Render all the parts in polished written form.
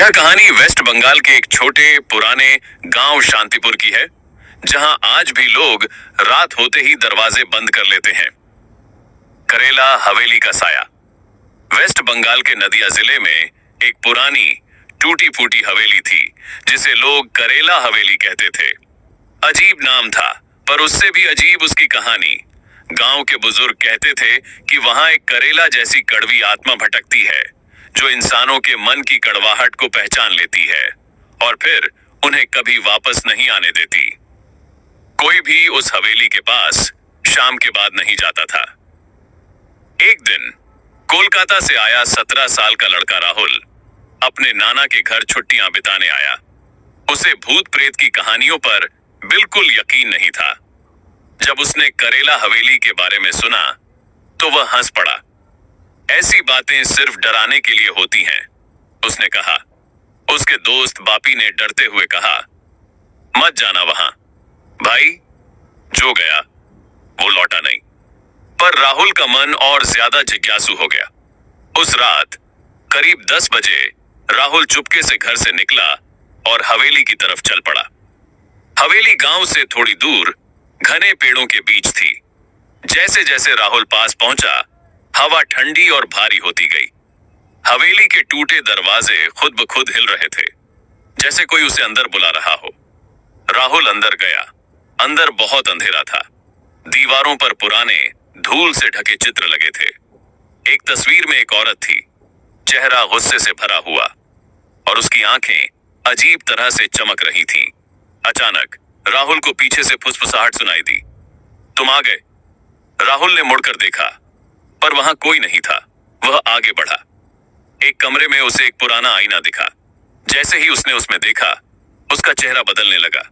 यह कहानी वेस्ट बंगाल के एक छोटे पुराने गांव शांतिपुर की है, जहां आज भी लोग रात होते ही दरवाजे बंद कर लेते हैं। करेला हवेली का साया। वेस्ट बंगाल के नदिया जिले में एक पुरानी टूटी फूटी हवेली थी, जिसे लोग करेला हवेली कहते थे। अजीब नाम था, पर उससे भी अजीब उसकी कहानी। गांव के बुजुर्ग कहते थे कि वहां एक करेला जैसी कड़वी आत्मा भटकती है, जो इंसानों के मन की कड़वाहट को पहचान लेती है और फिर उन्हें कभी वापस नहीं आने देती। कोई भी उस हवेली के पास शाम के बाद नहीं जाता था। एक दिन कोलकाता से आया 17 साल का लड़का राहुल अपने नाना के घर छुट्टियां बिताने आया। उसे भूत प्रेत की कहानियों पर बिल्कुल यकीन नहीं था। जब उसने करेला हवेली के बारे में सुना तो वह हंस पड़ा। ऐसी बातें सिर्फ डराने के लिए होती हैं, उसने कहा। उसके दोस्त बापी ने डरते हुए कहा, मत जाना वहां भाई। जो गया वो लौटा नहीं। पर राहुल का मन और ज्यादा जिज्ञासु हो गया। उस रात करीब 10 बजे राहुल चुपके से घर से निकला और हवेली की तरफ चल पड़ा। हवेली गांव से थोड़ी दूर घने पेड़ों के बीच थी। जैसे जैसे राहुल पास पहुंचा, हवा ठंडी और भारी होती गई। हवेली के टूटे दरवाजे खुद ब खुद हिल रहे थे, जैसे कोई उसे अंदर बुला रहा हो। राहुल अंदर गया। अंदर बहुत अंधेरा था। दीवारों पर पुराने धूल से ढके चित्र लगे थे। एक तस्वीर में एक औरत थी, चेहरा गुस्से से भरा हुआ और उसकी आंखें अजीब तरह से चमक रही थीं। अचानक राहुल को पीछे से फुसफुसाहट सुनाई दी। तुम आ गए। राहुल ने मुड़कर देखा, पर वहां कोई नहीं था। वह आगे बढ़ा। एक कमरे में उसे एक पुराना आईना दिखा। जैसे ही उसने उसमें देखा, उसका चेहरा बदलने लगा।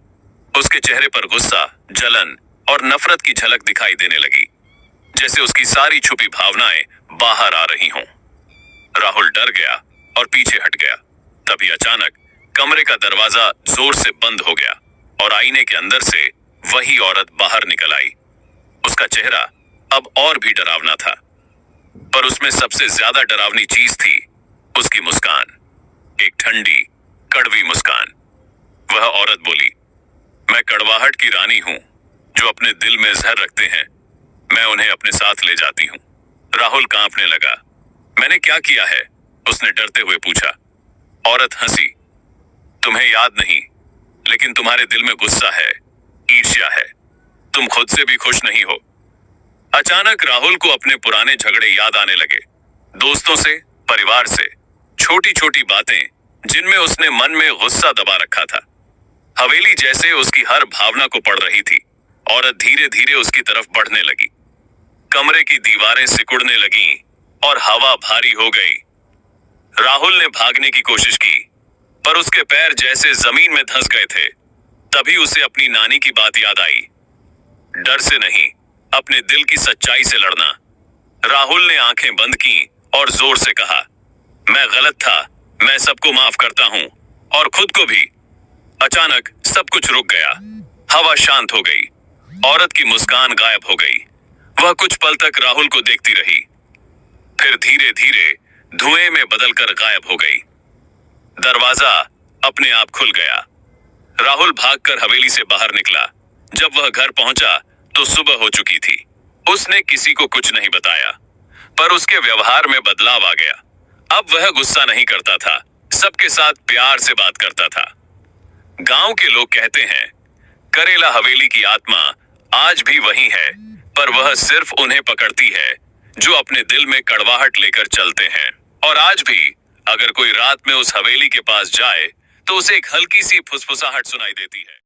उसके चेहरे पर गुस्सा, जलन और नफरत की झलक दिखाई देने लगी, जैसे उसकी सारी छुपी भावनाएं बाहर आ रही हों। राहुल डर गया और पीछे हट गया। तभी अचानक कमरे का दरवाजा जोर से बंद हो गया और आईने के अंदर से वही औरत बाहर निकल आई। उसका चेहरा अब और भी डरावना था, पर उसमें सबसे ज्यादा डरावनी चीज थी उसकी मुस्कान। एक ठंडी, कड़वी मुस्कान। वह औरत बोली, मैं कड़वाहट की रानी हूं, जो अपने दिल में जहर रखते हैं। मैं उन्हें अपने साथ ले जाती हूं। राहुल कांपने लगा। मैंने क्या किया है? उसने डरते हुए पूछा। औरत हंसी। तुम्हें याद नहीं, लेकिन तुम्हारे दिल में गुस्सा है, ईर्ष्या है। तुम खुद से भी खुश नहीं हो। अचानक राहुल को अपने पुराने झगड़े याद आने लगे। दोस्तों से, परिवार से, छोटी छोटी बातें जिनमें उसने मन में गुस्सा दबा रखा था। हवेली जैसे उसकी हर भावना को पढ़ रही थी। औरत धीरे धीरे उसकी तरफ बढ़ने लगी। कमरे की दीवारें सिकुड़ने लगीं और हवा भारी हो गई। राहुल ने भागने की कोशिश की, पर उसके पैर जैसे जमीन में धंस गए थे। तभी उसे अपनी नानी की बात याद आई। डर से नहीं, अपने दिल की सच्चाई से लड़ना। राहुल ने आंखें बंद की और जोर से कहा, मैं गलत था, मैं सबको माफ करता हूं, और खुद को भी। अचानक सब कुछ रुक गया। हवा शांत हो गई। औरत की मुस्कान गायब हो गई। वह कुछ पल तक राहुल को देखती रही, फिर धीरे धीरे धुएं में बदलकर गायब हो गई। दरवाजा अपने आप खुल गया। राहुल भागकर हवेली से बाहर निकला। जब वह घर पहुंचा तो सुबह हो चुकी थी। उसने किसी को कुछ नहीं बताया, पर उसके व्यवहार में बदलाव आ गया। अब वह गुस्सा नहीं करता था, सबके साथ प्यार से बात करता था। गांव के लोग कहते हैं, करेला हवेली की आत्मा आज भी वही है, पर वह सिर्फ उन्हें पकड़ती है जो अपने दिल में कड़वाहट लेकर चलते हैं। और आज भी अगर कोई रात में उस हवेली के पास जाए तो उसे एक हल्की सी फुसफुसाहट सुनाई देती है।